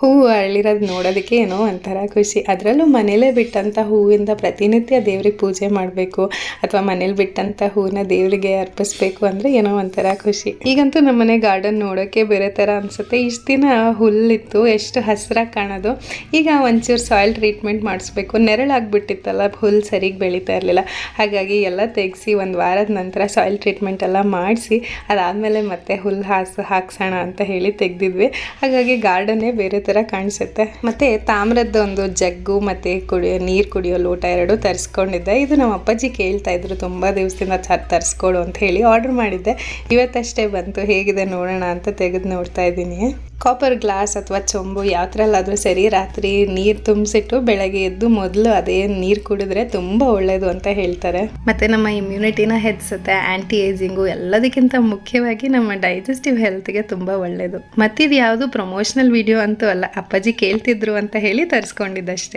ಹೂವು ಅರಳಿರೋದು ನೋಡೋದಕ್ಕೆ ಏನೋ ಒಂಥರ ಖುಷಿ. ಅದರಲ್ಲೂ ಮನೇಲೇ ಬಿಟ್ಟಂಥ ಹೂವಿಂದ ಪ್ರತಿನಿತ್ಯ ದೇವ್ರಿಗೆ ಪೂಜೆ ಮಾಡಬೇಕು ಅಥವಾ ಮನೇಲಿ ಬಿಟ್ಟಂಥ ಹೂವನ್ನ ದೇವರಿಗೆ ಅರ್ಪಿಸ್ಬೇಕು ಅಂದರೆ ಏನೋ ಒಂಥರ ಖುಷಿ. ಈಗಂತೂ ನಮ್ಮನೆ ಗಾರ್ಡನ್ ನೋಡೋಕ್ಕೆ ಬೇರೆ ಥರ ಅನಿಸುತ್ತೆ. ಇಷ್ಟು ದಿನ ಹುಲ್ಲಿತ್ತು, ಎಷ್ಟು ಹಸಿರಾಗಿ ಕಾಣೋದು. ಈಗ ಒಂಚೂರು ಸಾಯಿಲ್ ಟ್ರೀಟ್ಮೆಂಟ್ ಮಾಡಿಸ್ಬೇಕು. ನೆರಳಾಗ್ಬಿಟ್ಟಿತ್ತಲ್ಲ, ಹುಲ್ಲು ಸರಿಗೆ ಬೆಳೀತಾ ಇರಲಿಲ್ಲ. ಹಾಗಾಗಿ ಎಲ್ಲ ತೆಗೆಸಿ ಒಂದು ವಾರದ ನಂತರ ಸಾಯಿಲ್ ಟ್ರೀಟ್ಮೆಂಟ್ ಎಲ್ಲ ಮಾಡಿಸಿ ಅದಾದಮೇಲೆ ಮತ್ತೆ ಹುಲ್ಲು ಹಾಕ್ಸೋಣ ಅಂತ ಹೇಳಿ ತೆಗೆದಿದ್ವಿ. ಹಾಗಾಗಿ ಗಾರ್ಡನ್ನೇ ಬೇರೆ ಥರ ಕಾಣಿಸುತ್ತೆ. ಮತ್ತು ತಾಮ್ರದ್ದು ಒಂದು ಜಗ್ಗು ಮತ್ತು ನೀರು ಕುಡಿಯೋ ಲೋಟ 2 ತರಿಸ್ಕೊಂಡಿದ್ದೆ. ಇದು ನಮ್ಮ ಅಪ್ಪಾಜಿ ಕೇಳ್ತಾ ಇದ್ರು ತುಂಬ ದಿವಸದಿಂದ ತರಿಸ್ಕೊಡು ಅಂತ ಹೇಳಿ. ಆರ್ಡರ್ ಮಾಡಿದ್ದೆ, ಇವತ್ತಷ್ಟೇ ಬಂತು. ಹೇಗಿದೆ ನೋಡೋಣ ಅಂತ ತೆಗೆದು ನೋಡ್ತಾ ಇದ್ದೀನಿ. ಕಾಪರ್ ಗ್ಲಾಸ್ ಅಥವಾ ಚೊಂಬು ಯಾವ ಥರಲ್ಲಾದರೂ ಸರಿ, ರಾತ್ರಿ ನೀರು ತುಂಬಿಸಿಟ್ಟು ಬೆಳಗ್ಗೆ ಎದ್ದು ಮೊದಲು ಅದೇ ನೀರು ಕುಡಿದ್ರೆ ತುಂಬ ಒಳ್ಳೆಯದು ಅಂತ ಹೇಳ್ತಾರೆ. ಮತ್ತು ನಮ್ಮ ಇಮ್ಯುನಿಟಿನ ಹೆಚ್ಚಿಸುತ್ತೆ, ಆ್ಯಂಟಿ ಏಜಿಂಗು, ಎಲ್ಲದಕ್ಕಿಂತ ಮುಖ್ಯವಾಗಿ ನಮ್ಮ ಡೈಜೆಸ್ಟಿವ್ ಹೆಲ್ತ್ಗೆ ತುಂಬ ಒಳ್ಳೆಯದು. ಮತ್ತಿದು ಯಾವುದು ಪ್ರಮೋಷನಲ್ ವಿಡಿಯೋ ಅಂತೂ ಅಲ್ಲ, ಅಪ್ಪಾಜಿ ಕೇಳ್ತಿದ್ರು ಅಂತ ಹೇಳಿ ತರಿಸ್ಕೊಂಡಿದ್ದಷ್ಟೇ.